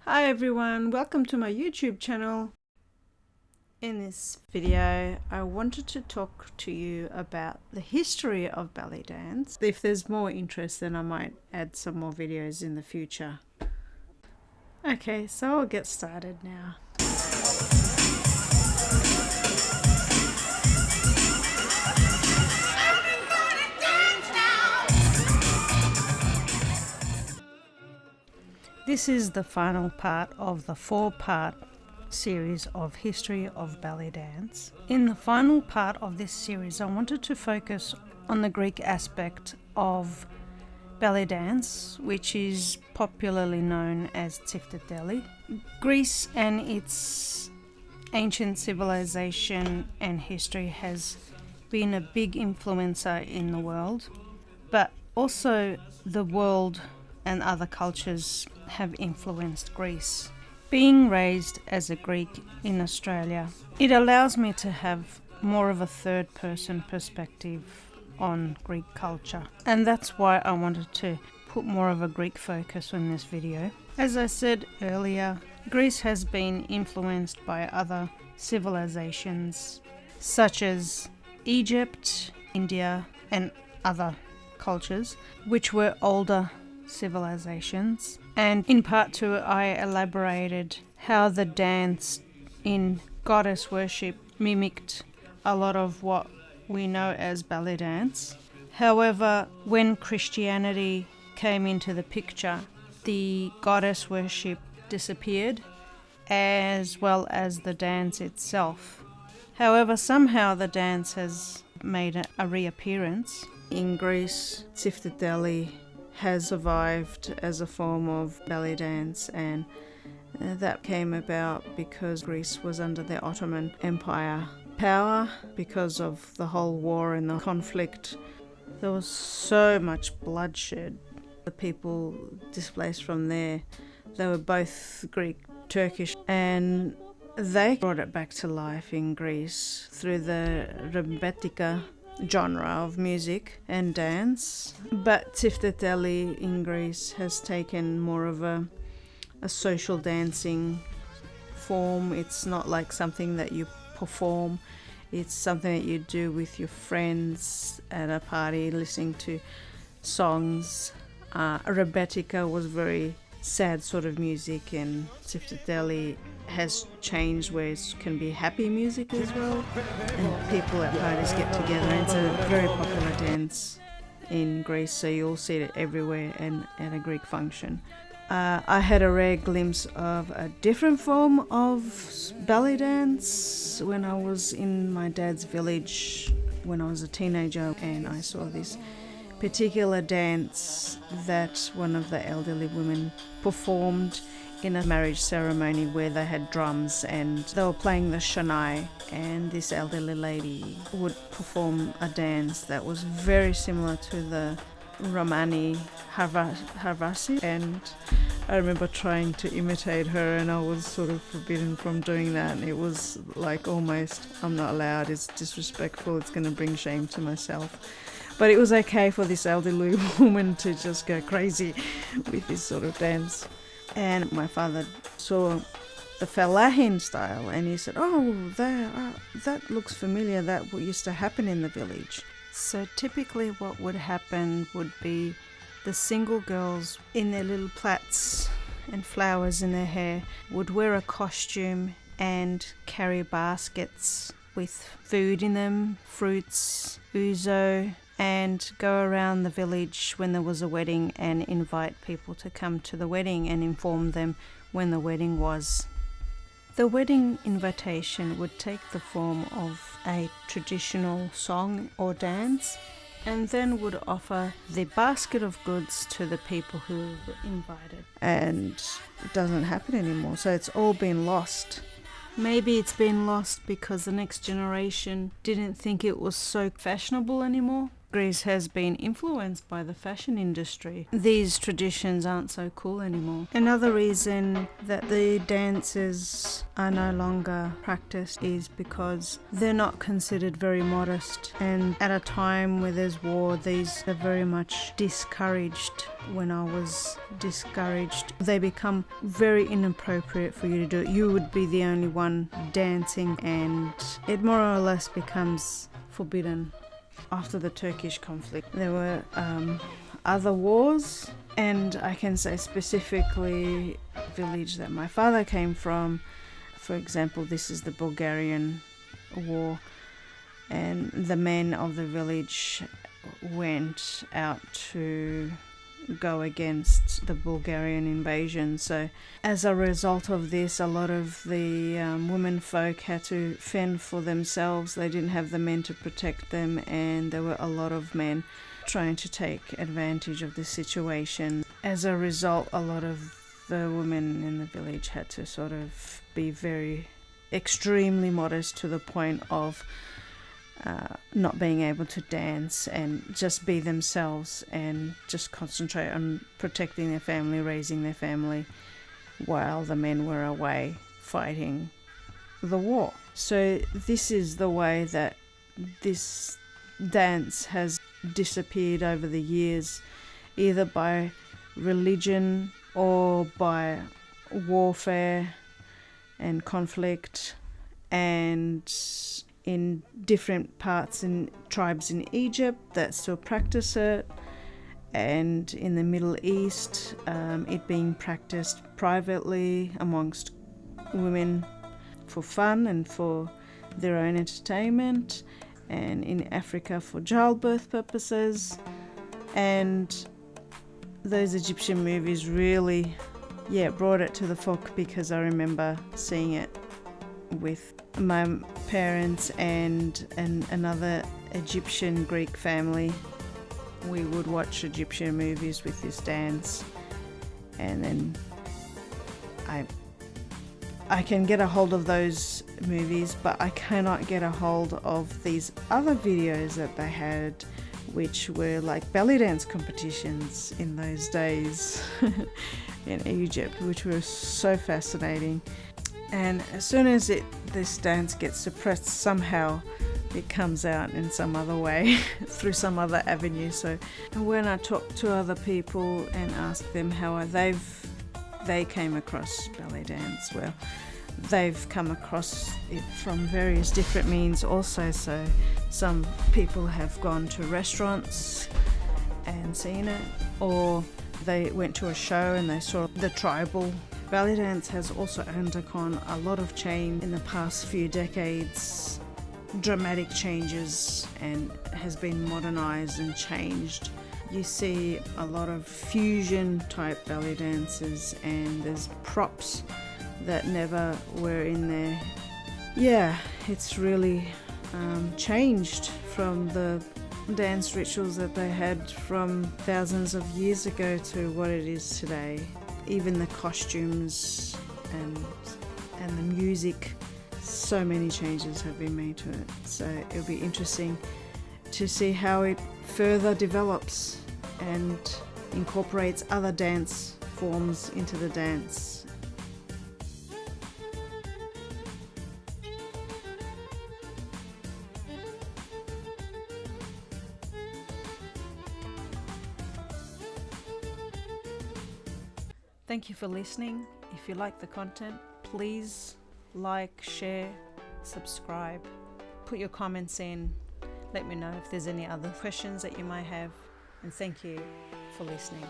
Hi everyone, welcome to my YouTube channel. In this video, I wanted to talk to you about the history of ballet dance. If there's more interest, then I might add some more videos in the future. Okay, so I'll get started now. This is the final part of the four-part series of history of ballet dance. In the final part of this series, I wanted to focus on the Greek aspect of ballet dance, which is popularly known as Tsifteteli. Greece and its ancient civilization and history has been a big influencer in the world, but also the world and other cultures have influenced Greece. Being raised as a Greek in Australia, it allows me to have more of a third-person perspective on Greek culture. And that's why I wanted to put more of a Greek focus on this video. As I said earlier, Greece has been influenced by other civilizations such as Egypt, India, and other cultures, which were older civilizations. And in part 2, I elaborated how the dance in goddess worship mimicked a lot of what we know as ballet dance. However, when Christianity came into the picture, the goddess worship disappeared, as well as the dance itself. However, somehow the dance has made a reappearance. In Greece, Tsifteteli has survived as a form of ballet dance, and that came about because Greece was under the Ottoman Empire power because of the whole war and the conflict. There was so much bloodshed. The people displaced from there, they were both Greek, Turkish, and they brought it back to life in Greece through the Rembetica genre of music and dance. But Tsifteteli in Greece has taken more of a social dancing form. It's not like something that you perform, it's something that you do with your friends at a party listening to songs. Rembetica was very sad sort of music, and Tsifteteli has changed where it can be happy music as well, and people at parties get together, and it's a very popular dance in Greece, so you'll see it everywhere and at a Greek function. I had a rare glimpse of a different form of ballet dance when I was in my dad's village when I was a teenager, and I saw this particular dance that one of the elderly women performed in a marriage ceremony where they had drums and they were playing the shanai, and this elderly lady would perform a dance that was very similar to the Romani Havasi, and I remember trying to imitate her, and I was sort of forbidden from doing that. It was like almost, I'm not allowed, it's disrespectful, it's going to bring shame to myself. But it was okay for this elderly woman to just go crazy with this sort of dance. And my father saw the Fellahin style, and he said, "Oh, that looks familiar. That used to happen in the village." So typically what would happen would be the single girls in their little plaits and flowers in their hair would wear a costume and carry baskets with food in them, fruits, ouzo, and go around the village when there was a wedding and invite people to come to the wedding and inform them when the wedding was. The wedding invitation would take the form of a traditional song or dance, and then would offer the basket of goods to the people who were invited. And it doesn't happen anymore, so it's all been lost. Maybe it's been lost because the next generation didn't think it was so fashionable anymore. Greece has been influenced by the fashion industry. These traditions aren't so cool anymore. Another reason that the dances are no longer practiced is because they're not considered very modest, and at a time where there's war, these are very much discouraged. When I was discouraged, they become very inappropriate for you to do it. You would be the only one dancing, and it more or less becomes forbidden. After the Turkish conflict, there were other wars, and I can say specifically the village that my father came from. For example, this is the Bulgarian war, and the men of the village went out to go against the Bulgarian invasion. So as a result of this, a lot of the women folk had to fend for themselves. They didn't have the men to protect them, and there were a lot of men trying to take advantage of the situation. As a result, a lot of the women in the village had to sort of be very extremely modest, to the point of not being able to dance and just be themselves and just concentrate on protecting their family, raising their family, while the men were away fighting the war. So this is the way that this dance has disappeared over the years, either by religion or by warfare and conflict, and in different parts and tribes in Egypt that still practice it, and in the Middle East, it being practiced privately amongst women for fun and for their own entertainment, and in Africa for childbirth purposes. And those Egyptian movies really brought it to the folk, because I remember seeing it with my parents and another Egyptian Greek family. We would watch Egyptian movies with this dance, and then I can get a hold of those movies, but I cannot get a hold of these other videos that they had, which were like belly dance competitions in those days in Egypt, which were so fascinating. And as soon as this dance gets suppressed, somehow it comes out in some other way through some other avenue. So when I talk to other people and ask them how they came across ballet dance, well, they've come across it from various different means also. So some people have gone to restaurants and seen it, or they went to a show and they saw the tribal. Ballet dance has also undergone a lot of change in the past few decades, dramatic changes, and has been modernized and changed. You see a lot of fusion type ballet dances, and there's props that never were in there. Yeah, it's really changed from the dance rituals that they had from thousands of years ago to what it is today. Even the costumes and the music, so many changes have been made to it. So it'll be interesting to see how it further develops and incorporates other dance forms into the dance. Thank you for listening. If you like the content, please like, share, subscribe, put your comments in. Let me know if there's any other questions that you might have. And thank you for listening.